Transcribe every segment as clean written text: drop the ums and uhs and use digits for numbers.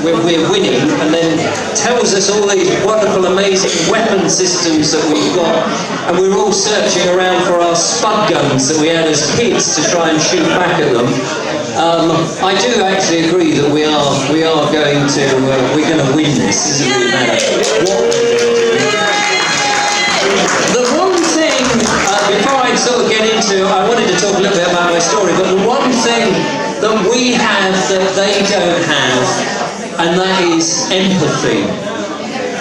when we're winning, and then tells us all these wonderful, amazing weapon systems that we've got, and we're all searching around for our spud guns that we had as kids to try and shoot back at them. I do actually agree that we're going to win this. Doesn't really matter. The one thing, before I sort of get into, I wanted to talk a little bit about my story, but the one thing that we have that they don't have, and that is empathy.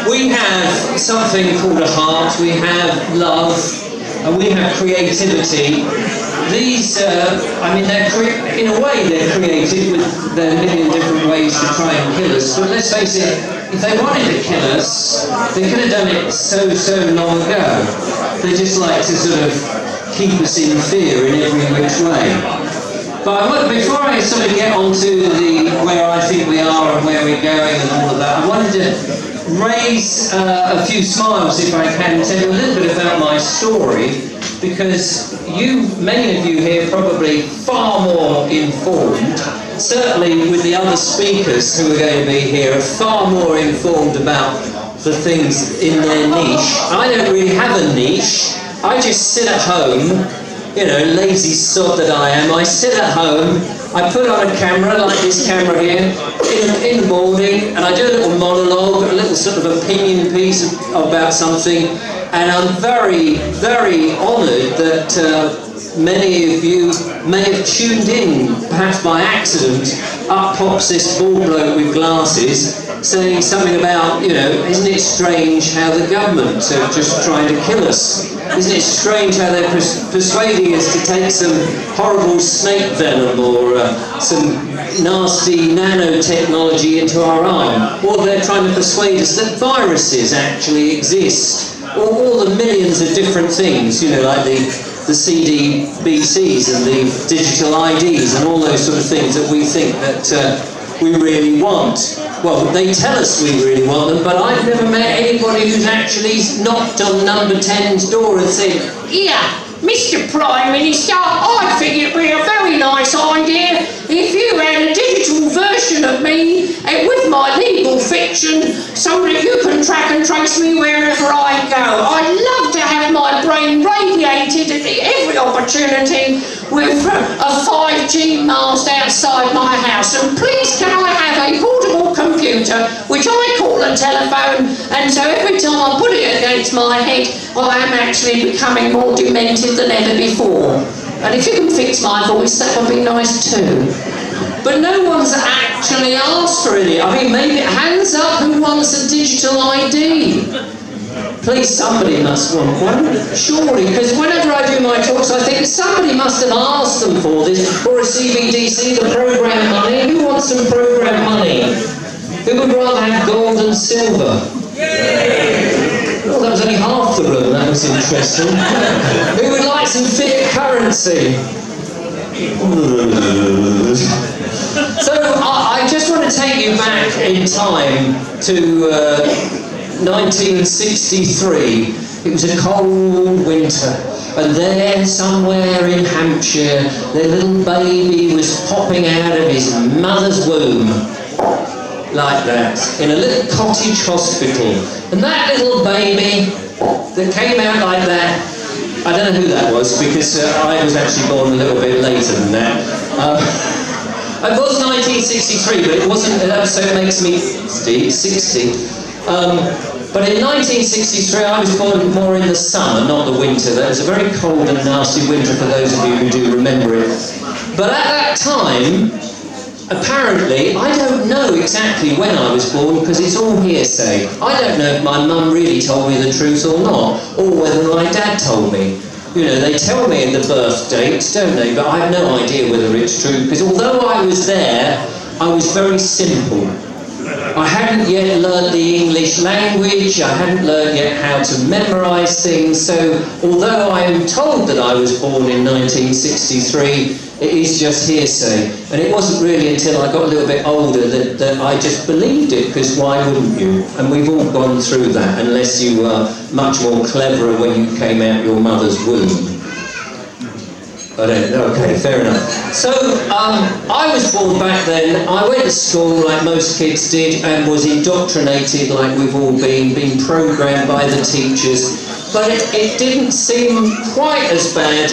We have something called a heart, we have love, and we have creativity. These, in a way they're creative with their million different ways to try and kill us, but let's face it, if they wanted to kill us, they could have done it so long ago. They just like to sort of keep us in fear in every which way. But before I sort of get on to where I think we are and where we're going and all of that, I wanted to raise a few smiles, if I can, and tell you a little bit about my story, because many of you here, probably far more informed, certainly with the other speakers who are going to be here, are far more informed about the things in their niche. I don't really have a niche. I just sit at home, lazy sod that I am. I sit at home, I put on a camera, like this camera here, in the morning, and I do a little monologue, a little sort of opinion piece about something, and I'm very, very honoured that many of you may have tuned in, perhaps by accident. Up pops this bald bloke with glasses, saying something about, isn't it strange how the government are just trying to kill us? Isn't it strange how they're persuading us to take some horrible snake venom or some nasty nanotechnology into our arm? Or they're trying to persuade us that viruses actually exist. Or all the millions of different things, like the CDBCs and the digital IDs and all those sort of things that we think that we really want. Well, they tell us we really want them, but I've never met anybody who's actually knocked on number 10's door and said, "Here, Mr. Prime Minister, I think it'd be a very nice idea if you had a digital version of me with my legal fiction so that you can track and trace me wherever I go. I'd love to have my brain radiated at every opportunity with a 5G mast outside my house. And please can I have a portable computer, which I call a telephone, and so every time I put it against my head, I am actually becoming more demented than ever before. And if you can fix my voice, that would be nice too." But no one's actually asked for any. I mean, maybe hands up who wants a digital ID. Please, somebody must want one, surely, because whenever I do my talks, I think somebody must have asked them for this, or a CBDC, the program money. Who wants some program money? Who would rather have gold and silver? Well, that was only half the room, that was interesting. Who would like some fiat currency? So, I just want to take you back in time to 1963. It was a cold winter, and there somewhere in Hampshire, their little baby was popping out of his mother's womb, like that, in a little cottage hospital. And that little baby that came out like that, I don't know who that was, because I was actually born a little bit later than that. It was 1963, but it wasn't, so it makes me 60. But in 1963, I was born more in the summer, not the winter. That was a very cold and nasty winter for those of you who do remember it. But at that time, apparently, I don't know exactly when I was born, because it's all hearsay. I don't know if my mum really told me the truth or not, or whether my dad told me. They tell me the birth dates, don't they? But I have no idea whether it's true, because although I was there, I was very simple. I hadn't yet learned the English language, I hadn't learned yet how to memorise things, so although I am told that I was born in 1963, it is just hearsay. And it wasn't really until I got a little bit older that I just believed it, because why wouldn't you? And we've all gone through that, unless you were much more cleverer when you came out your mother's womb. I don't know, okay, fair enough. So, I was born back then. I went to school like most kids did and was indoctrinated like we've all been programmed by the teachers. But it didn't seem quite as bad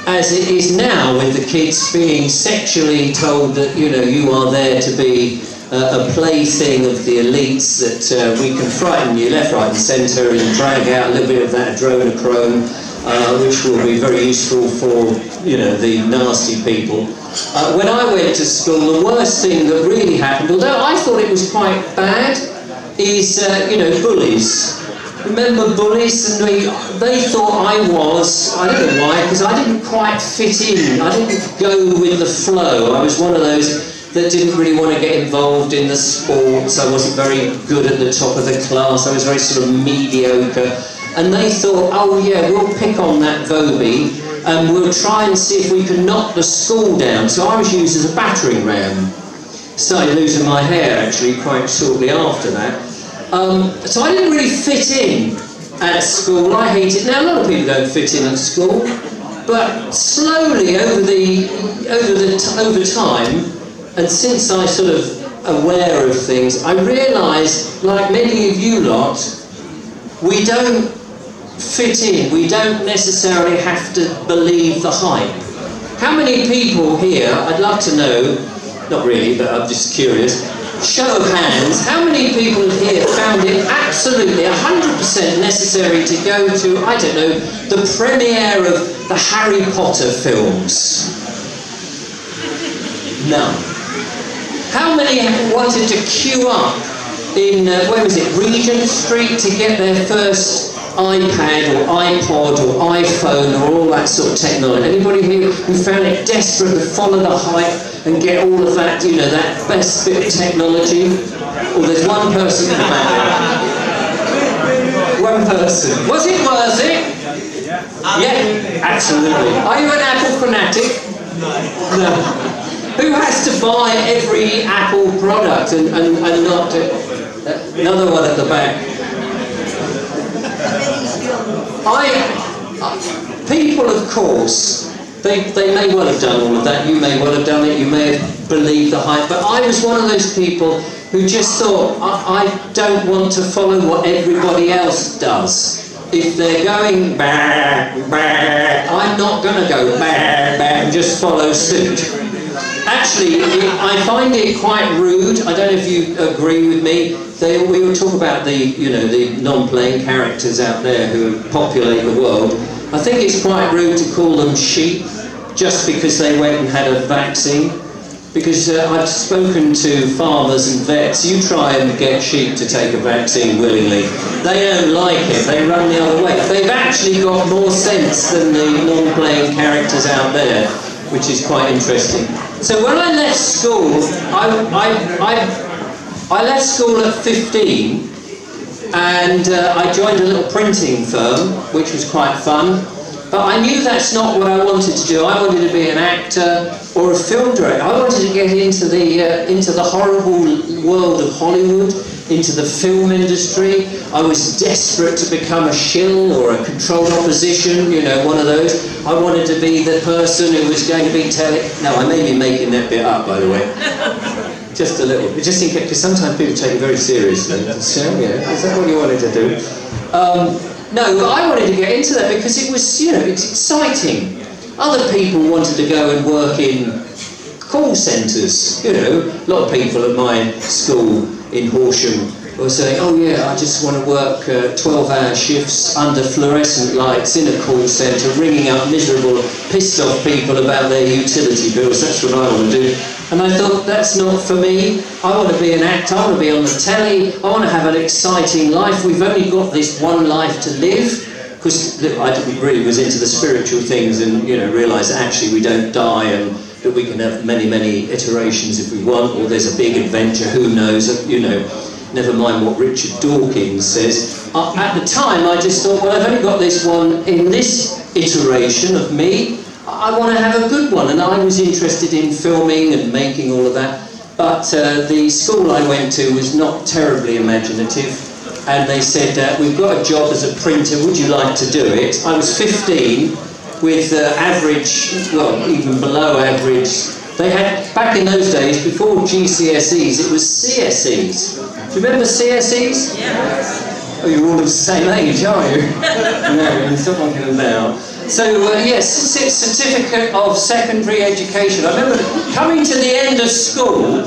as it is now with the kids being sexually told that, you know, you are there to be a plaything of the elites, that we can frighten you left, right and centre and drag out a little bit of that adrenochrome, which will be very useful for, you know, the nasty people. When I went to school, the worst thing that really happened, although I thought it was quite bad, is, you know, bullies. Remember bullies? And they thought I was, I don't know why, because I didn't quite fit in. I didn't go with the flow. I was one of those that didn't really want to get involved in the sports. I wasn't very good at the top of the class. I was very sort of mediocre. And they thought, oh yeah, we'll pick on that Vobie and we'll try and see if we can knock the school down. So I was used as a battering ram. Started losing my hair actually quite shortly after that. So I didn't really fit in at school. I hated. Now a lot of people don't fit in at school, but slowly over time, and since I sort of aware of things, I realised, like many of you lot, we don't fit in. We don't necessarily have to believe the hype. How many people here? I'd love to know. Not really, but I'm just curious. Show of hands, how many people here found it absolutely 100% necessary to go to, I don't know, the premiere of the Harry Potter films? None. How many wanted to queue up in, where was it, Regent Street to get their first iPad or iPod or iPhone or all that sort of technology? Anybody here who found it desperate to follow the hype and get all of that, you know, that best bit of technology? Or there's one person in the back. One person. Was it worth it? Yeah, absolutely. Are you an Apple fanatic? No. Who has to buy every Apple product and not do... Another one at the back. People, of course, they may well have done all of that. You may well have done it. You may have believed the hype. But I was one of those people who just thought, I don't want to follow what everybody else does. If they're going bah, bah, I'm not going to go bah, bah, and just follow suit. Actually, I find it quite rude. I don't know if you agree with me. We will talk about the, you know, the non-playing characters out there who populate the world. I think it's quite rude to call them sheep just because they went and had a vaccine. Because I've spoken to farmers and vets. You try and get sheep to take a vaccine willingly. They don't like it. They run the other way. They've actually got more sense than the non-playing characters out there, which is quite interesting. So when I left school, I left school at 15, and I joined a little printing firm, which was quite fun. But I knew that's not what I wanted to do. I wanted to be an actor or a film director. I wanted to get into the horrible world of Hollywood, into the film industry. I was desperate to become a shill or a controlled opposition, you know, one of those. I wanted to be the person who was going to be telling... No, I may be making that bit up, by the way. Just a little. Just in case, because sometimes people take it very seriously. So, yeah, is that what you wanted to do? No, I wanted to get into that because it was, you know, it's exciting. Other people wanted to go and work in call centres, you know. A lot of people at my school in Horsham were saying, oh yeah, I just want to work 12-hour shifts under fluorescent lights in a call centre, ringing up miserable, pissed off people about their utility bills. That's what I want to do. And I thought, that's not for me. I want to be an actor, I want to be on the telly, I want to have an exciting life. We've only got this one life to live. Because I really was into the spiritual things and, you know, realised that actually we don't die and that we can have many, many iterations if we want, or there's a big adventure, who knows, you know, never mind what Richard Dawkins says. At the time, I just thought, well, I've only got this one in this iteration of me. I want to have a good one, and I was interested in filming and making all of that. But the school I went to was not terribly imaginative, and they said, we've got a job as a printer, would you like to do it? I was 15, with average, well, even below average. They had, back in those days, before GCSEs, it was CSEs. Do you remember CSEs? Yeah. Oh, you're all of the same age, aren't you? No, you're not talking now. So, yes, Certificate of Secondary Education. I remember coming to the end of school,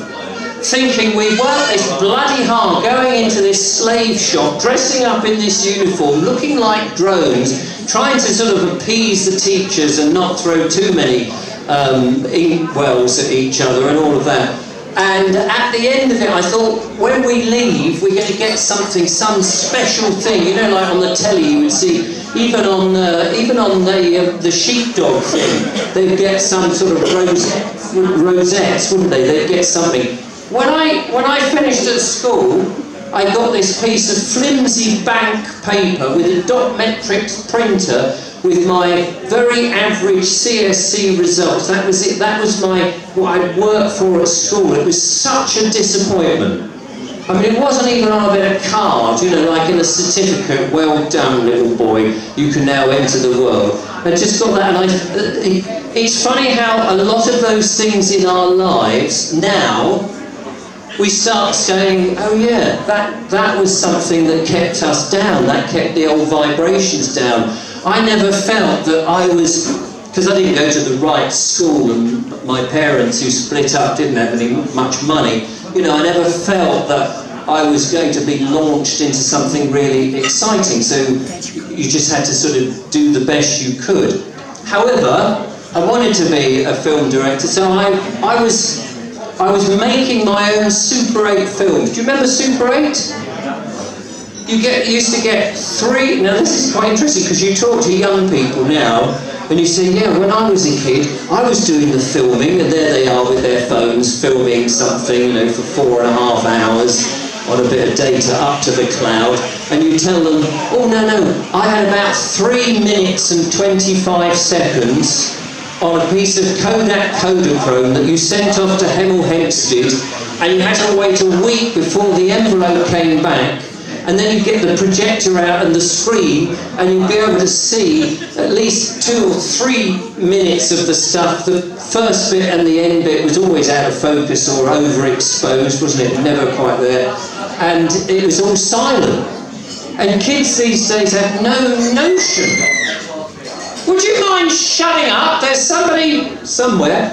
thinking we worked this bloody hard, going into this slave shop, dressing up in this uniform, looking like drones, trying to sort of appease the teachers and not throw too many inkwells at each other and all of that. And at the end of it, I thought, when we leave, we're going to get something, some special thing. You know, like on the telly, you would see, even on the sheepdog thing, they'd get some sort of rosettes, wouldn't they? They'd get something. When I finished at school, I got this piece of flimsy bank paper with a dot metrics printer with my very average CSC results. That was it. That was what I'd worked for at school. It was such a disappointment. I mean, it wasn't even on a bit of card, you know, like in a certificate. Well done, little boy. You can now enter the world. I just got that, and it's funny how a lot of those things in our lives now, we start saying, oh yeah, that was something that kept us down, that kept the old vibrations down. I never felt that I was, because I didn't go to the right school and my parents who split up didn't have much money, you know, I never felt that I was going to be launched into something really exciting, so you just had to sort of do the best you could. However, I wanted to be a film director, so I was making my own Super 8 films. Do you remember Super 8? You used to get 3, now this is quite interesting because you talk to young people now and you say, yeah, when I was a kid, I was doing the filming, and there they are with their phones filming something, you know, for 4.5 hours on a bit of data up to the cloud, and you tell them, oh no, I had about 3 minutes and 25 seconds on a piece of Kodak Kodachrome that you sent off to Hemel Hempstead, and you had to wait a week before the envelope came back, and then you get the projector out and the screen, and you'll be able to see at least 2 or 3 minutes of the stuff. The first bit and the end bit was always out of focus or overexposed, wasn't it? Never quite there. And it was all silent. And kids these days have no notion. Would you mind shutting up? There's somebody somewhere.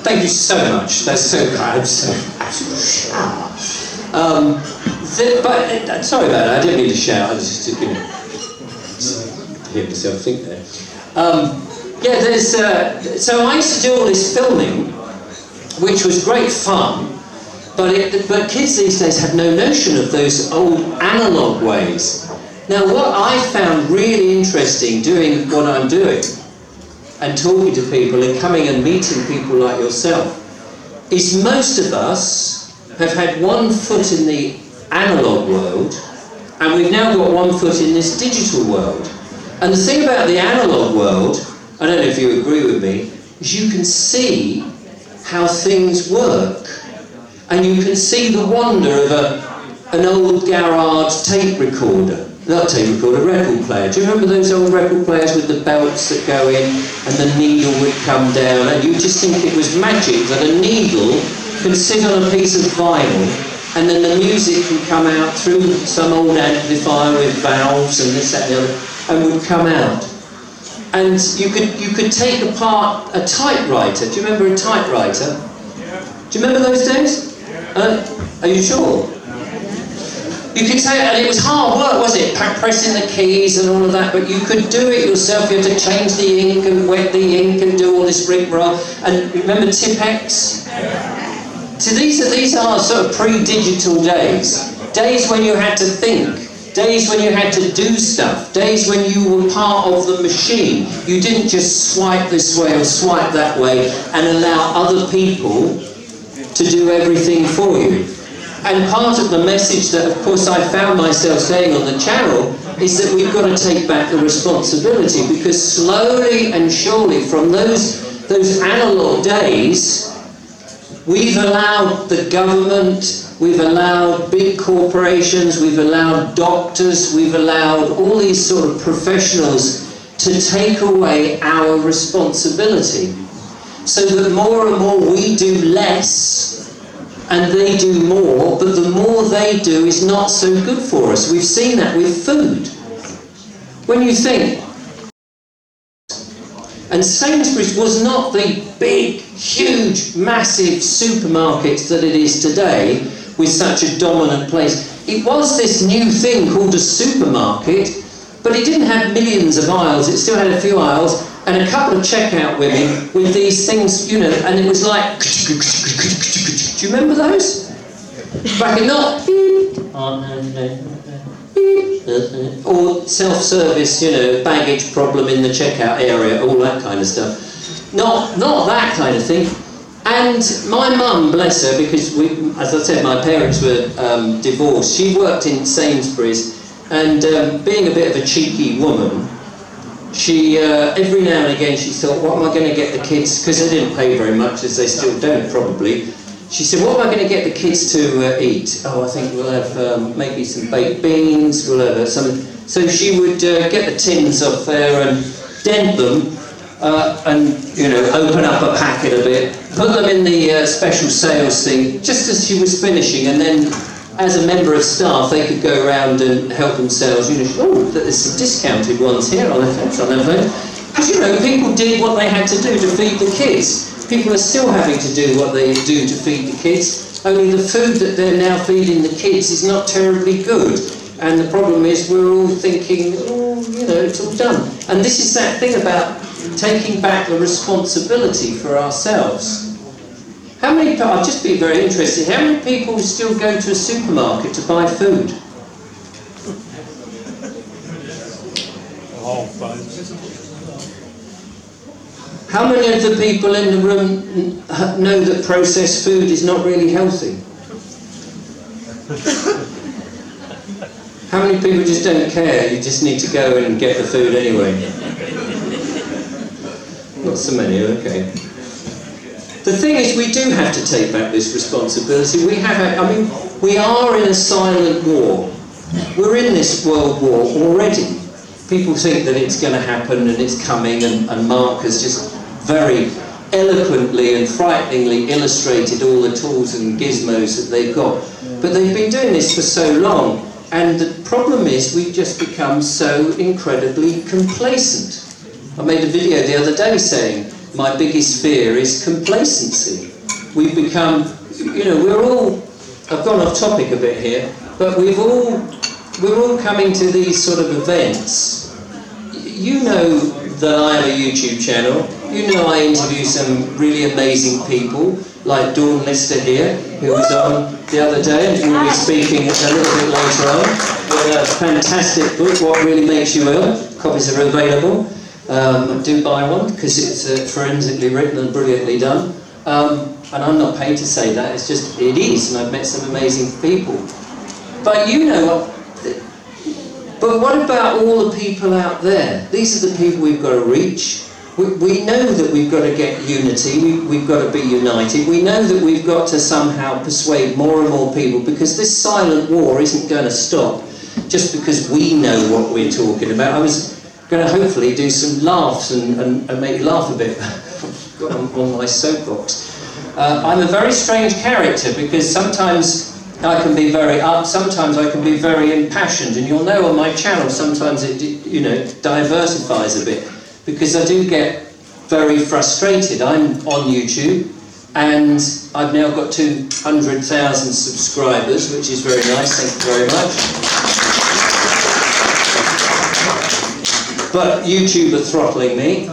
Thank you so much. That's so kind. But sorry about that. I didn't mean to shout. I was just, you know, hear myself think there. Yeah, there's. So I used to do all this filming, which was great fun. But kids these days have no notion of those old analogue ways. Now, what I found really interesting doing what I'm doing and talking to people and coming and meeting people like yourself is most of us have had one foot in the analogue world and we've now got one foot in this digital world. And the thing about the analogue world, I don't know if you agree with me, is you can see how things work. And you can see the wonder of an old garage tape recorder. Not tape recorder, record player. Do you remember those old record players with the belts that go in and the needle would come down? And you just think it was magic that a needle can sit on a piece of vinyl and then the music can come out through some old amplifier with valves and this, that and the other, and would come out. And you could take apart a typewriter. Do you remember a typewriter? Do you remember those days? Are you sure? You could say, and it was hard work, was it? Pressing the keys and all of that, but you could do it yourself. You had to change the ink and wet the ink and do all this rigmarole. And remember Tipex? So these are sort of pre-digital days. Days when you had to think. Days when you had to do stuff. Days when you were part of the machine. You didn't just swipe this way or swipe that way and allow other people to do everything for you. And part of the message that, of course, I found myself saying on the channel is that we've got to take back the responsibility, because slowly and surely from those analogue days, we've allowed the government, we've allowed big corporations, we've allowed doctors, we've allowed all these sort of professionals to take away our responsibility, so that more and more we do less and they do more, but the more they do is not so good for us. We've seen that with food. When you think, and Sainsbury's was not the big, huge, massive supermarkets that it is today, with such a dominant place. It was this new thing called a supermarket, but it didn't have millions of aisles. It still had a few aisles and a couple of checkout women with these things, you know, and it was like, do you remember those? Back in or self-service, you know, baggage problem in the checkout area, all that kind of stuff. Not that kind of thing. And my mum, bless her, because as I said, my parents were divorced. She worked in Sainsbury's, and being a bit of a cheeky woman, she every now and again she thought, what am I going to get the kids, because they didn't pay very much, as they still don't probably. She said, what am I going to get the kids to eat? Oh, I think we'll have maybe some baked beans, we'll have some... So she would get the tins off there and dent them, and, you know, open up a packet a bit, put them in the special sales thing, just as she was finishing, and then, as a member of staff, they could go around and help themselves. You know, oh, there's some discounted ones here, I'll have those. Because, you know, people did what they had to do to feed the kids. People are still having to do what they do to feed the kids, only the food that they're now feeding the kids is not terribly good. And the problem is we're all thinking, oh, you know, it's all done. And this is that thing about taking back the responsibility for ourselves. How many people, I'll just be very interested, how many people still go to a supermarket to buy food? How many of the people in the room know that processed food is not really healthy? How many people just don't care, you just need to go and get the food anyway? Not so many, okay. The thing is, we do have to take back this responsibility. We are in a silent war. We're in this world war already. People think that it's going to happen and it's coming, and Mark has just very eloquently and frighteningly illustrated all the tools and gizmos that they've got. But they've been doing this for so long, and the problem is we've just become so incredibly complacent. I made a video the other day saying my biggest fear is complacency. We've become, you know, we're all, I've gone off topic a bit here, but we're all coming to these sort of events. You know that I have a YouTube channel. You know I interview some really amazing people, like Dawn Lister here, who was on the other day and will be speaking a little bit later on with a fantastic book, What Really Makes You Ill. Copies are available. Do buy one, because it's forensically written and brilliantly done. And I'm not paid to say that, it's just, it is, and I've met some amazing people. But you know what? But what about all the people out there? These are the people we've got to reach. We know that we've got to get unity, we've got to be united. We know that we've got to somehow persuade more and more people, because this silent war isn't going to stop just because we know what we're talking about. I was going to hopefully do some laughs and make you laugh a bit on my soapbox. I'm a very strange character, because sometimes I can be very up, sometimes I can be very impassioned, and you'll know on my channel sometimes it, you know, diversifies a bit, because I do get very frustrated. I'm on YouTube, and I've now got 200,000 subscribers, which is very nice, thank you very much. But YouTube are throttling me.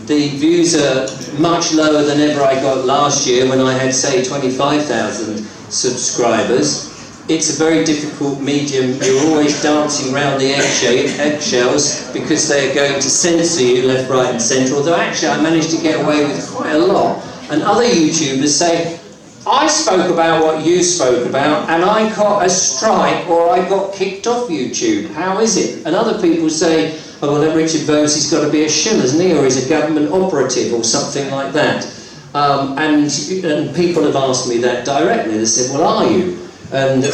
The views are much lower than ever I got last year when I had, say, 25,000 subscribers. It's a very difficult medium. You're always dancing around the eggshells, because they're going to censor you left, right and centre, although actually I managed to get away with quite a lot. And other YouTubers say, I spoke about what you spoke about and I got a strike or I got kicked off YouTube. How is it? And other people say, oh, well, then Richard Vobes, he's got to be a shill, isn't he? Or he's a government operative or something like that. And people have asked me that directly. They said, well, are you? And how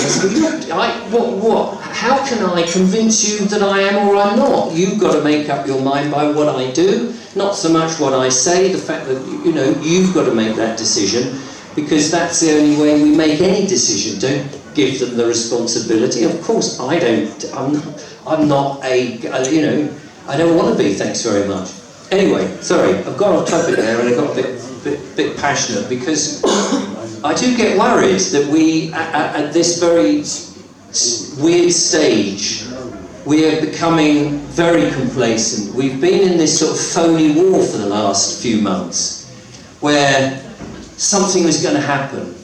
can I convince you that I am or I'm not? You've got to make up your mind by what I do, not so much what I say, the fact that, you know, you've got to make that decision, because that's the only way we make any decision. Don't give them the responsibility. Of course, I'm not a, you know, I don't want to be, thanks very much. Anyway, sorry, I've gone off topic there and I got a bit passionate, because I do get worried that we, at this very weird stage, we are becoming very complacent. We've been in this sort of phony war for the last few months, where something was going to happen.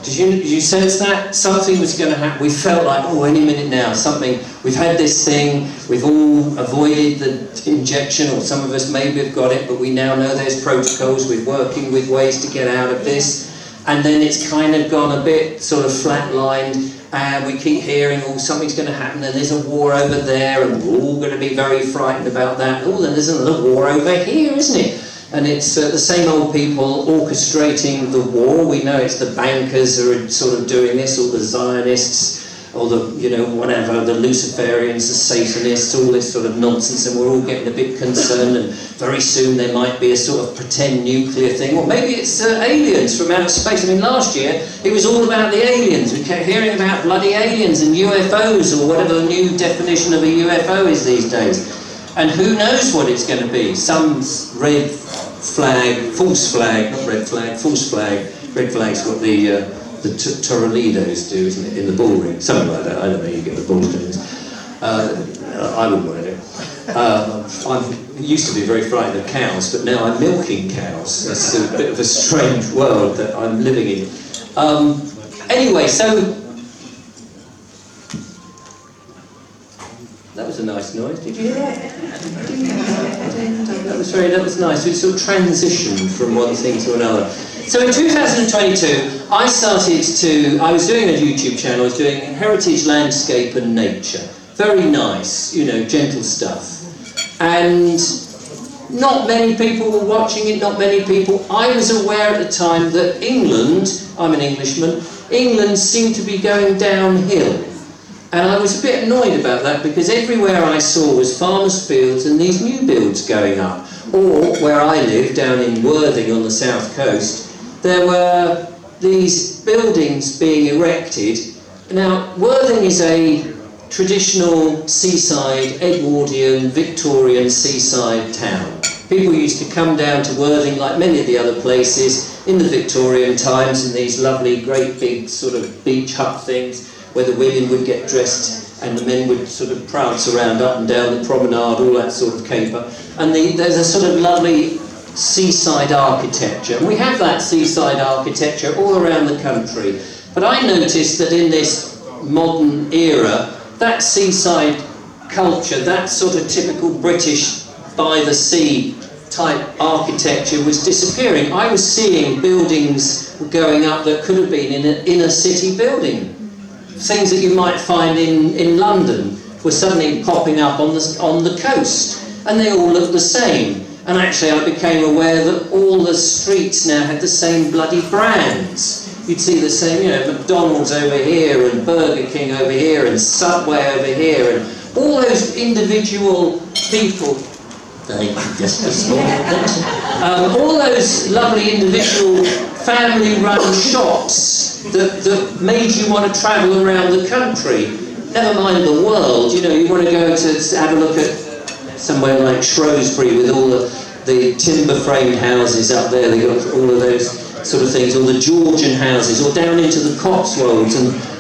Did you sense that? Something was going to happen. We felt like, oh, any minute now, something. We've had this thing, we've all avoided the injection, or some of us maybe have got it, but we now know there's protocols, we're working with ways to get out of this. And then it's kind of gone a bit sort of flatlined, and we keep hearing, oh, something's going to happen, and there's a war over there, and we're all going to be very frightened about that. Oh, then there's another war over here, isn't it? And it's the same old people orchestrating the war. We know it's the bankers who are sort of doing this, or the Zionists, or the, you know, whatever, the Luciferians, the Satanists, all this sort of nonsense, and we're all getting a bit concerned, and very soon there might be a sort of pretend nuclear thing, or maybe it's aliens from outer space. I mean, last year it was all about the aliens. We kept hearing about bloody aliens and UFOs, or whatever the new definition of a UFO is these days. And who knows what it's going to be? Some red flag, false flag, not red flag, false flag. Red flag's what the Tornaditos do, isn't it, in the ballroom? Something like that. I don't know, you get the ball strings. I wouldn't want to do it. I used to be very frightened of cows, but now I'm milking cows. That's a bit of a strange world that I'm living in. Anyway, so that was a nice noise. Did you hear that? That was nice. We sort of transitioned from one thing to another. So in 2022, I was doing a YouTube channel. I was doing heritage, landscape and nature. Very nice, you know, gentle stuff. And not many people were watching it, not many people. I was aware at the time that England, I'm an Englishman, England seemed to be going downhill. And I was a bit annoyed about that, because everywhere I saw was farmers' fields and these new builds going up. Or, where I live, down in Worthing on the south coast, there were these buildings being erected. Now, Worthing is a traditional seaside, Edwardian, Victorian seaside town. People used to come down to Worthing, like many of the other places, in the Victorian times, in these lovely, great big sort of beach hut things, where the women would get dressed and the men would sort of prance around up and down the promenade, all that sort of caper. And there's a sort of lovely seaside architecture. And we have that seaside architecture all around the country. But I noticed that in this modern era, that seaside culture, that sort of typical British by the sea type architecture was disappearing. I was seeing buildings going up that could have been in an inner city building. Things that you might find in London were suddenly popping up on the coast, and they all looked the same. And actually I became aware that all the streets now had the same bloody brands. You'd see the same, you know, McDonald's over here, and Burger King over here, and Subway over here, and all those individual people. All those lovely individual family-run shops that made you want to travel around the country. Never mind the world, you know, you want to go to have a look at somewhere like Shrewsbury with all the timber-framed houses up there. They got all of those sort of things, or the Georgian houses, or down into the Cotswolds.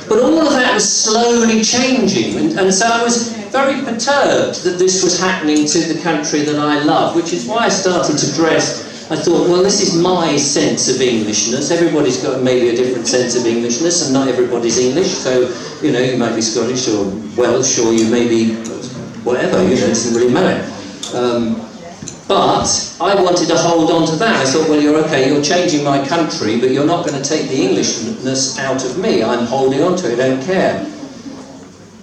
But all of that was slowly changing, and so I was very perturbed that this was happening to the country that I love, which is why I started to dress. I thought, well, this is my sense of Englishness. Everybody's got maybe a different sense of Englishness, and not everybody's English, so, you know, you might be Scottish or Welsh, or you may be whatever, you know, it doesn't really matter. But I wanted to hold on to that. I thought, well, you're changing my country, but you're not going to take the Englishness out of me. I'm holding on to it, I don't care.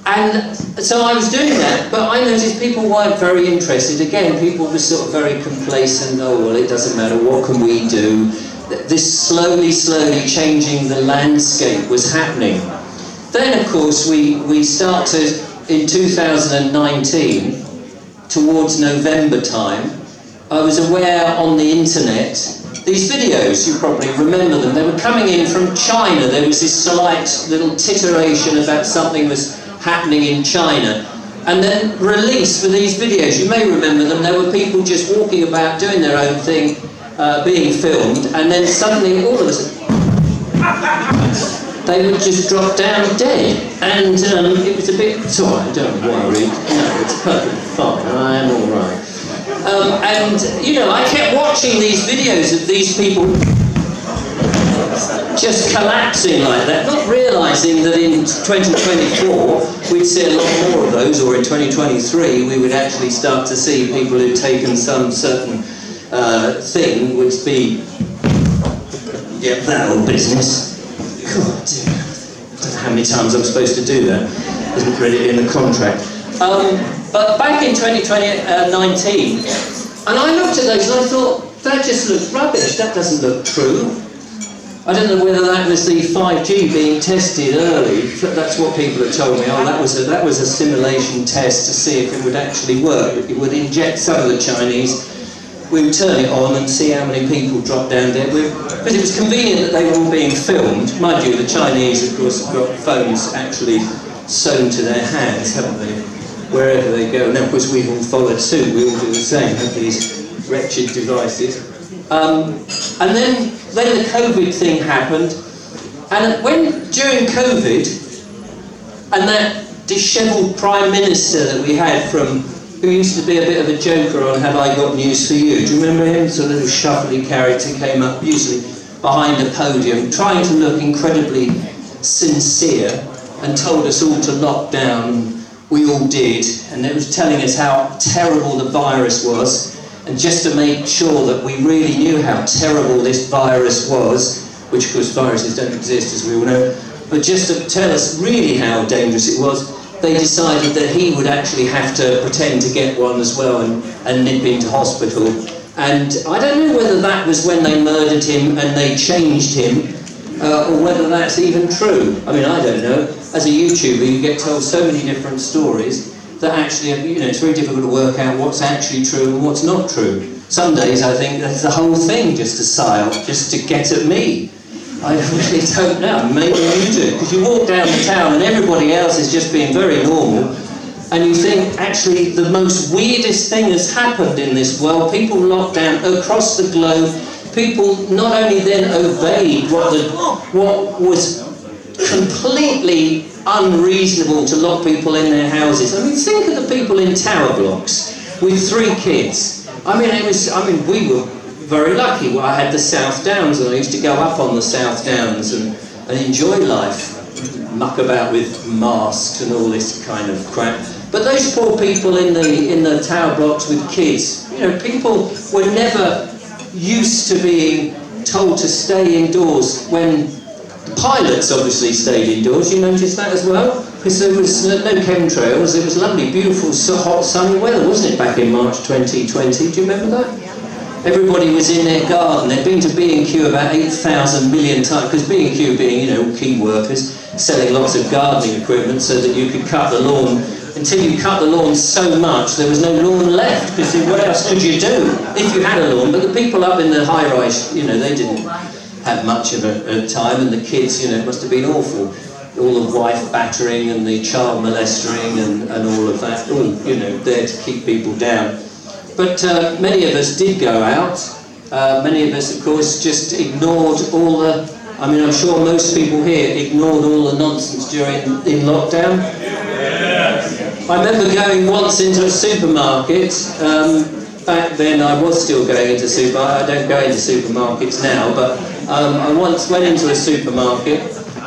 And so I was doing that, but I noticed people weren't very interested. Again, people were sort of very complacent. Oh, well, it doesn't matter, what can we do? This slowly changing the landscape was happening. Then, of course, we started in 2019, towards November time. I was aware on the internet, these videos, you probably remember them, they were coming in from China. There was this slight little titillation about something was happening in China. And then released for these videos, you may remember them, there were people just walking about doing their own thing, being filmed, and then suddenly all of a sudden they would just drop down dead. And it was a bit, sorry, don't worry, no, it's perfectly fine, I am alright. And, you know, I kept watching these videos of these people just collapsing like that, not realising that in 2024 we'd see a lot more of those, or in 2023 we would actually start to see people who'd taken some certain thing, which be, yep, that old business. God, dear. I don't know how many times I'm supposed to do that. Isn't really in the contract. But back in 2019, and I looked at those and I thought, that just looks rubbish, that doesn't look true. I don't know whether that was the 5G being tested early. That's what people have told me. Oh, that was a simulation test to see if it would actually work. It would inject some of the Chinese. We would turn it on and see how many people dropped down dead. Because it was convenient that they were all being filmed. Mind you, the Chinese, of course, have got phones actually sewn to their hands, haven't they? Wherever they go. Now, of course, we've all followed suit. We all do the same, have these wretched devices. And then the COVID thing happened, and during COVID, and that dishevelled Prime Minister that we had who used to be a bit of a joker on Have I Got News For You, do you remember him? So a little shuffly character came up, usually behind a podium, trying to look incredibly sincere, and told us all to lock down. We all did, and it was telling us how terrible the virus was. And just to make sure that we really knew how terrible this virus was, which of course viruses don't exist as we all know, but just to tell us really how dangerous it was, they decided that he would actually have to pretend to get one as well and nip into hospital. And I don't know whether that was when they murdered him and they changed him, or whether that's even true. I mean, I don't know. As a YouTuber, you get told so many different stories that actually, you know, it's very difficult to work out what's actually true and what's not true. Some days I think that's the whole thing just a psyop, just to get at me. I really don't know. Maybe you do, because you walk down the town and everybody else is just being very normal, and you think actually the most weirdest thing has happened in this world. People locked down across the globe. People not only then obeyed what was completely unreasonable to lock people in their houses. I mean, think of the people in tower blocks with 3 kids. I mean, we were very lucky. Well, I had the South Downs, and I used to go up on the South Downs and enjoy life, muck about with masks and all this kind of crap. But those poor people in the tower blocks with kids, you know, people were never used to being told to stay indoors when pilots obviously stayed indoors. You noticed that as well? Because there was no chemtrails. It was lovely, beautiful, hot, sunny weather, wasn't it, back in March 2020? Do you remember that? Everybody was in their garden. They'd been to B&Q about 8,000 million times, because B&Q being, you know, key workers, selling lots of gardening equipment so that you could cut the lawn. Until you cut the lawn so much, there was no lawn left, because what else could you do if you had a lawn? But the people up in the high-rise, you know, they didn't have much of a time, and the kids, you know, it must have been awful. All the wife battering and the child molesting and all of that, all, you know, there to keep people down. But many of us did go out. Many of us, of course, just ignored all the, I mean, I'm sure most people here ignored all the nonsense in lockdown. I remember going once into a supermarket. Back then I was still going into supermarkets. I don't go into supermarkets now, but I once went into a supermarket,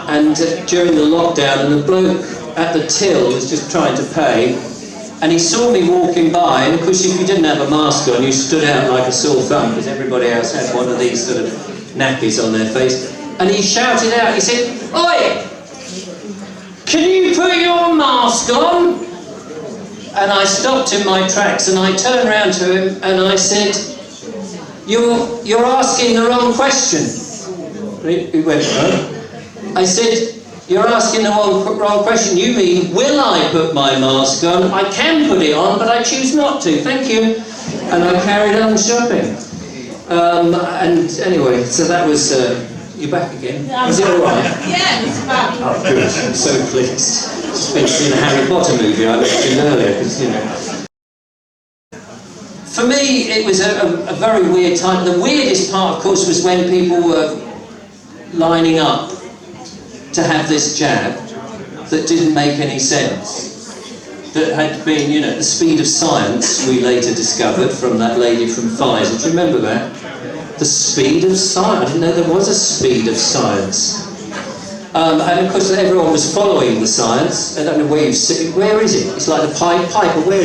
and during the lockdown, and the bloke at the till was just trying to pay, and he saw me walking by, and of course if you didn't have a mask on, you stood out like a sore thumb, because everybody else had one of these sort of nappies on their face, and he shouted out, he said, "Oi! Can you put your mask on?" And I stopped in my tracks, and I turned round to him and I said, "You're asking the wrong question." He went, "Huh?" I said, You're asking the wrong question. You mean, will I put my mask on? I can put it on, but I choose not to. Thank you. And I carried on shopping. And anyway, so that was... you're back again? Was it all right? Yeah, it's back. Oh, good. I'm so pleased. Just been seeing a Harry Potter movie I mentioned earlier, because, you know... For me, it was a very weird time. The weirdest part, of course, was when people were lining up to have this jab that didn't make any sense. That had been, you know, the speed of science, we later discovered from that lady from Pfizer. Do you remember that? The speed of science. I didn't know there was a speed of science. And of course everyone was following the science. I don't know where you've seen. Where is it? It's like the Piper. Where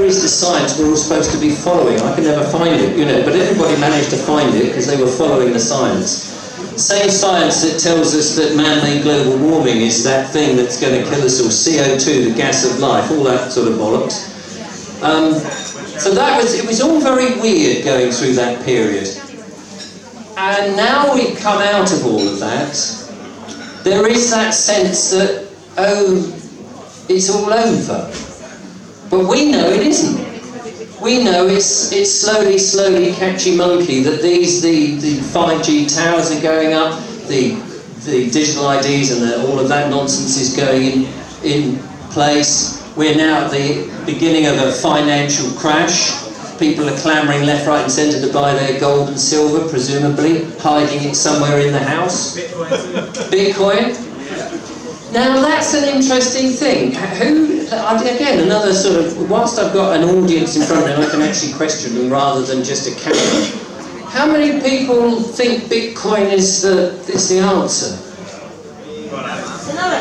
is the science we're all supposed to be following? I can never find it, you know. But everybody managed to find it because they were following the science. Same science that tells us that man-made global warming is that thing that's going to kill us all. CO2, the gas of life, all that sort of bollocks. So it was all very weird going through that period. And now we've come out of all of that. There is that sense that, oh, it's all over. But we know it isn't. We know it's slowly catchy monkey, that the 5G towers are going up, the digital IDs and all of that nonsense is going in place. We're now at the beginning of a financial crash. People are clamouring left, right and centre to buy their gold and silver, presumably hiding it somewhere in the house. Bitcoin. Now that's an interesting thing. Again, another sort of, whilst I've got an audience in front of me, I can actually question them rather than just a camera. How many people think Bitcoin is the answer?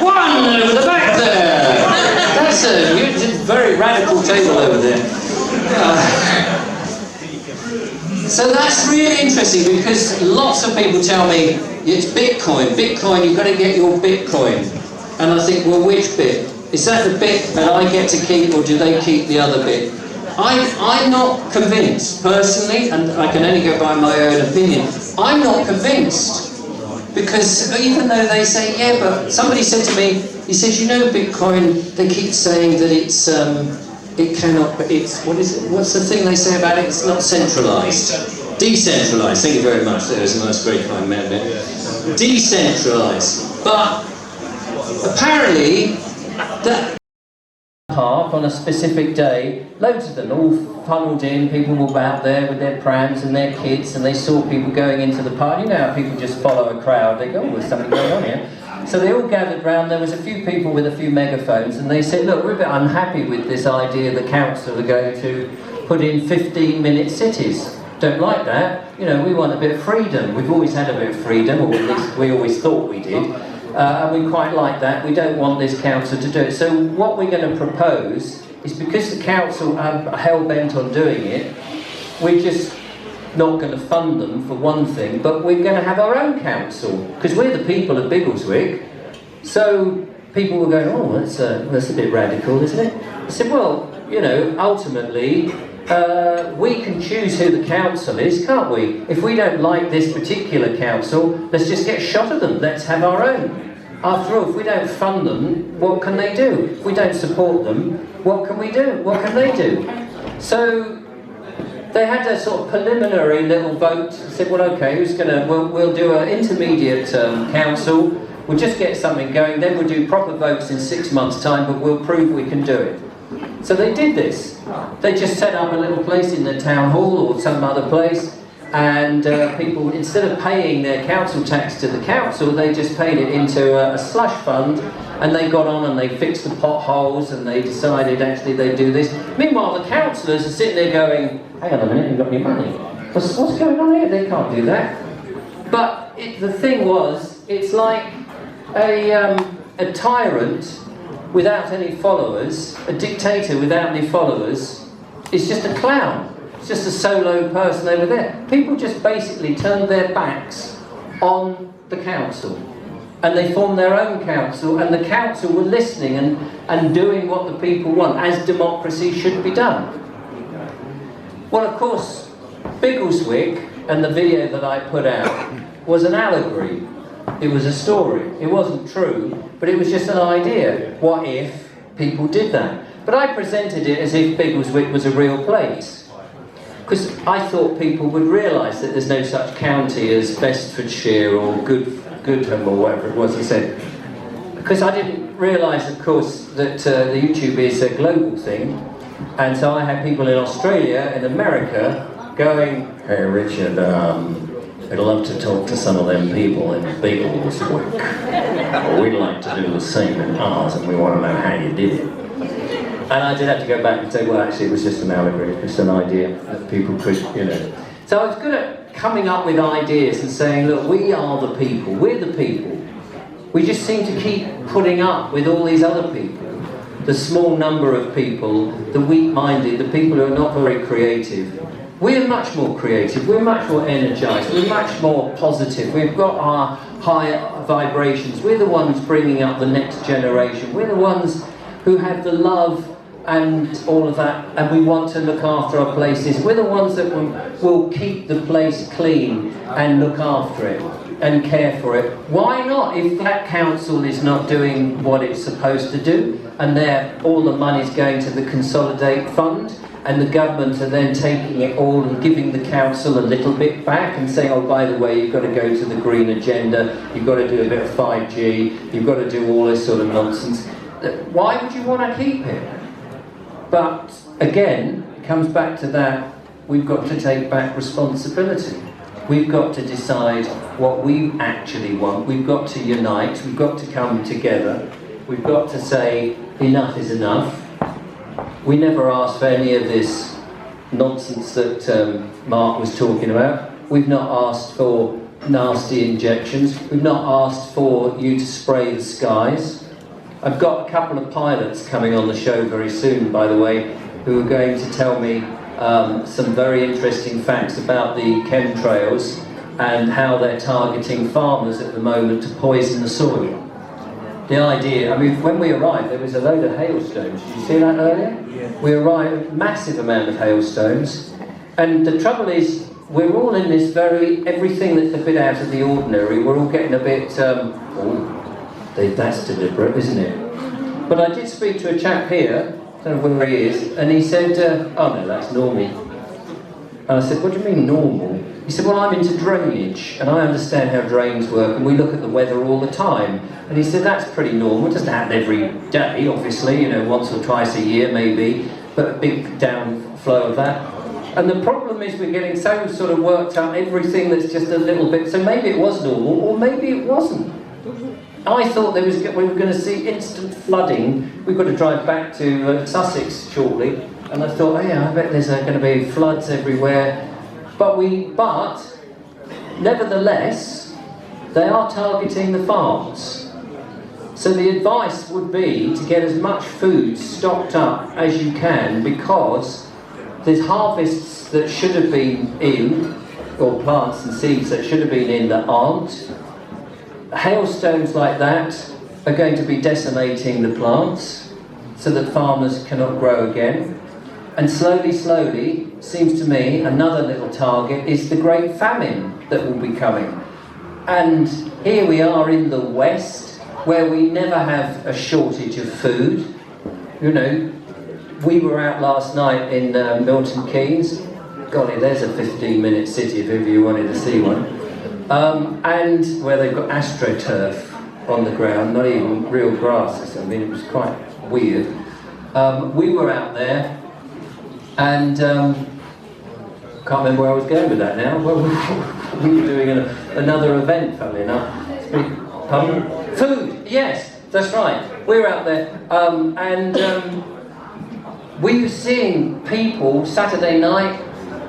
One over the back there! That's a very radical table over there. So that's really interesting because lots of people tell me, it's Bitcoin, you've got to get your Bitcoin. And I think, well, which bit? Is that the bit that I get to keep, or do they keep the other bit? I'm not convinced, personally, and I can only go by my own opinion, I'm not convinced. Because even though they say, yeah, but somebody said to me, he says, you know, Bitcoin, they keep saying that it's, it cannot, it's, what is it, what's the thing they say about it? It's not centralised. Decentralised, thank you very much, there's a nice, very kind man there. Decentralised. But apparently, that park on a specific day, loads of them all funneled in, people were out there with their prams and their kids, and they saw people going into the park. You know how people just follow a crowd, they go, oh, there's something going on here. So they all gathered round, there was a few people with a few megaphones, and they said, look, we're a bit unhappy with this idea the council are going to put in 15-minute cities. Don't like that, you know, we want a bit of freedom. We've always had a bit of freedom, or at least we always thought we did. And we quite like that. We don't want this council to do it. So what we're going to propose is, because the council are hell-bent on doing it, we're just not going to fund them for one thing, but we're going to have our own council, because we're the people of Biggleswick. So people were going, oh, that's a bit radical, isn't it? I said, well, you know, ultimately, we can choose who the council is, can't we? If we don't like this particular council, let's just get shot at them. Let's have our own. After all, if we don't fund them, what can they do? If we don't support them, what can we do? What can they do? So they had a sort of preliminary little vote. Said, well, okay, we'll do an intermediate council. We'll just get something going. Then we'll do proper votes in 6 months' time, but we'll prove we can do it. So they did this. They just set up a little place in the town hall or some other place, and people, instead of paying their council tax to the council, they just paid it into a slush fund, and they got on and they fixed the potholes, and they decided actually they'd do this. Meanwhile, the councillors are sitting there going, hang on a minute, you've got any money? What's going on here? They can't do that. But the thing was, it's like a tyrant without any followers, a dictator without any followers, is just a clown. It's just a solo person over there. People just basically turned their backs on the council, and they formed their own council, and the council were listening and doing what the people want, as democracy should be done. Well, of course, Biggleswick and the video that I put out was an allegory. It was a story. It wasn't true, but it was just an idea. What if people did that? But I presented it as if Biggleswick was a real place. Because I thought people would realise that there's no such county as Bedfordshire or Goodham or whatever it was I said. Because I didn't realise, of course, that the YouTube is a global thing. And so I had people in Australia and America going, "Hey Richard, I'd love to talk to some of them people in Biggleswick. We'd like to do the same in ours and we want to know how you did it." And I did have to go back and say, well, actually it was just an allegory, just an idea that people could, you know. So I was good at coming up with ideas and saying, look, we are the people, we're the people. We just seem to keep putting up with all these other people. The small number of people, the weak-minded, the people who are not very creative. We're much more creative, we're much more energised, we're much more positive, we've got our higher vibrations, we're the ones bringing up the next generation, we're the ones who have the love and all of that, and we want to look after our places. We're the ones that will keep the place clean and look after it and care for it. Why not? If that council is not doing what it's supposed to do, and all the money's going to the Consolidate Fund, and the government are then taking it all and giving the council a little bit back and saying, oh, by the way, you've got to go to the green agenda, you've got to do a bit of 5G, you've got to do all this sort of nonsense. Why would you want to keep it? But again, it comes back to that, we've got to take back responsibility. We've got to decide what we actually want. We've got to unite, we've got to come together. We've got to say, enough is enough. We never asked for any of this nonsense that Mark was talking about. We've not asked for nasty injections. We've not asked for you to spray the skies. I've got a couple of pilots coming on the show very soon, by the way, who are going to tell me some very interesting facts about the chemtrails and how they're targeting farmers at the moment to poison the soil. The idea, I mean, when we arrived, there was a load of hailstones. Did you see that earlier? Yeah. We arrived, massive amount of hailstones. And the trouble is, we're all in this everything that's a bit out of the ordinary, we're all getting a bit, that's deliberate, isn't it? But I did speak to a chap here, I don't know where he is, and he said, oh no, that's normal. And I said, what do you mean normal? He said, well, I'm into drainage, and I understand how drains work, and we look at the weather all the time. And he said, that's pretty normal. It doesn't happen every day, obviously, you know, once or twice a year maybe, but a big downflow of that. And the problem is we're getting so sort of worked up, everything that's just a little bit, so maybe it was normal, or maybe it wasn't. I thought we were going to see instant flooding. We've got to drive back to Sussex shortly, and I thought, oh yeah, I bet there's going to be floods everywhere. But nevertheless, they are targeting the farms. So the advice would be to get as much food stocked up as you can, because there's harvests that should have been in, or plants and seeds that should have been in that aren't. Hailstones like that are going to be decimating the plants so that farmers cannot grow again. And slowly, seems to me, another little target is the great famine that will be coming. And here we are in the West, where we never have a shortage of food. You know, we were out last night in Milton Keynes. Golly, there's a 15-minute city if ever you wanted to see one. And where they've got astroturf on the ground, not even real grass. I mean, it was quite weird. We were out there, and can't remember where I was going with that now. Well, we were doing another event, funnily enough. Food, yes, that's right. We were out there, and we were seeing people Saturday night,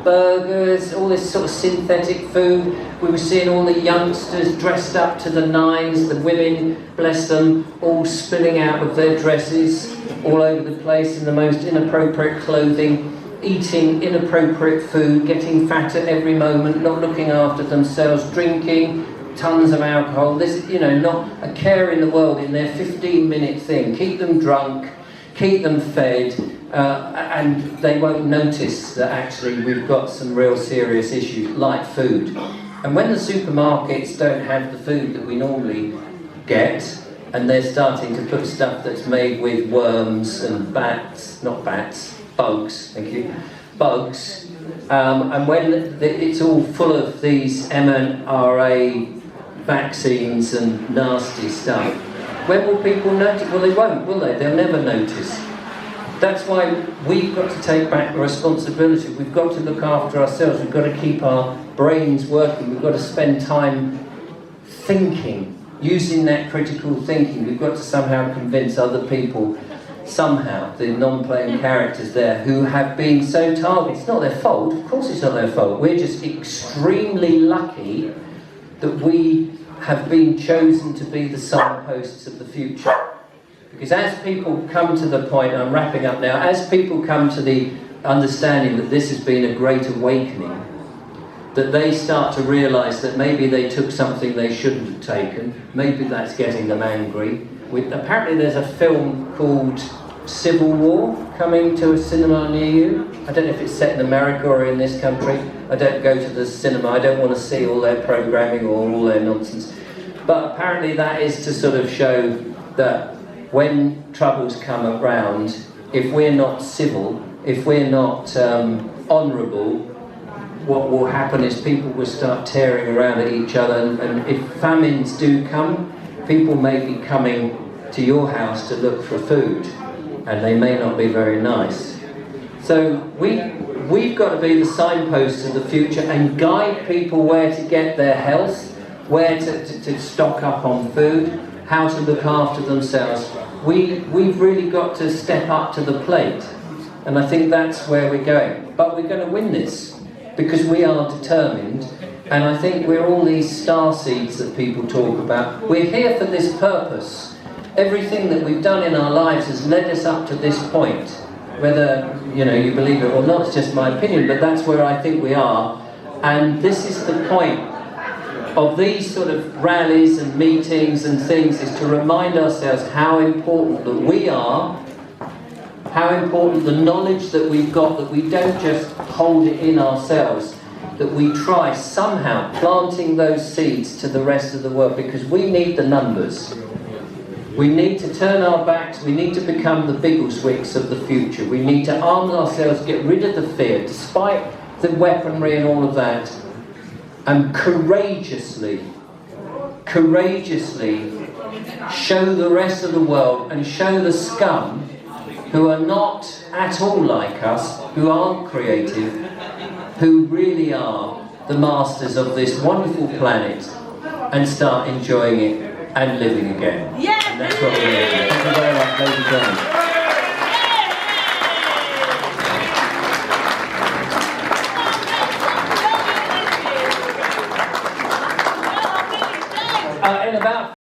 burgers, all this sort of synthetic food. We were seeing all the youngsters dressed up to the nines, the women, bless them, all spilling out of their dresses all over the place in the most inappropriate clothing, eating inappropriate food, getting fatter every moment, not looking after themselves, drinking tons of alcohol. There's, you know, not a care in the world in their 15-minute thing. Keep them drunk, keep them fed, and they won't notice that actually we've got some real serious issues like food. And when the supermarkets don't have the food that we normally get, and they're starting to put stuff that's made with worms and bugs, thank you, bugs, and when it's all full of these mRNA vaccines and nasty stuff, when will people notice? Well, they won't, will they? They'll never notice. That's why we've got to take back the responsibility. We've got to look after ourselves. We've got to keep our brains working. We've got to spend time thinking, using that critical thinking. We've got to somehow convince other people, somehow, the non-playing characters there who have been so targeted. It's not their fault. Of course it's not their fault. We're just extremely lucky that we have been chosen to be the signposts of the future. Because as people come to the point, I'm wrapping up now, as people come to the understanding that this has been a great awakening, that they start to realise that maybe they took something they shouldn't have taken, maybe that's getting them angry. Apparently there's a film called Civil War coming to a cinema near you. I don't know if it's set in America or in this country. I don't go to the cinema, I don't want to see all their programming or all their nonsense. But apparently that is to sort of show that when troubles come around, if we're not civil, if we're not honourable, what will happen is people will start tearing around at each other, and if famines do come, people may be coming to your house to look for food, and they may not be very nice. So we've got to be the signposts of the future and guide people where to get their health, where to stock up on food, how to look after themselves. We've really got to step up to the plate, and I think that's where we're going. But we're going to win this, because we are determined, and I think we're all these star seeds that people talk about. We're here for this purpose. Everything that we've done in our lives has led us up to this point. Whether you believe it or not, it's just my opinion, but that's where I think we are. And this is the point of these sort of rallies and meetings and things, is to remind ourselves how important that we are, how important the knowledge that we've got, that we don't just hold it in ourselves, that we try somehow planting those seeds to the rest of the world, because we need the numbers. We need to turn our backs, we need to become the Biggleswicks of the future. We need to arm ourselves, get rid of the fear, despite the weaponry and all of that, and courageously show the rest of the world and show the scum who are not at all like us, who aren't creative, who really are the masters of this wonderful planet, and start enjoying it and living again. Yeah. And that's what we're doing. Thank you very much, ladies and gentlemen. In about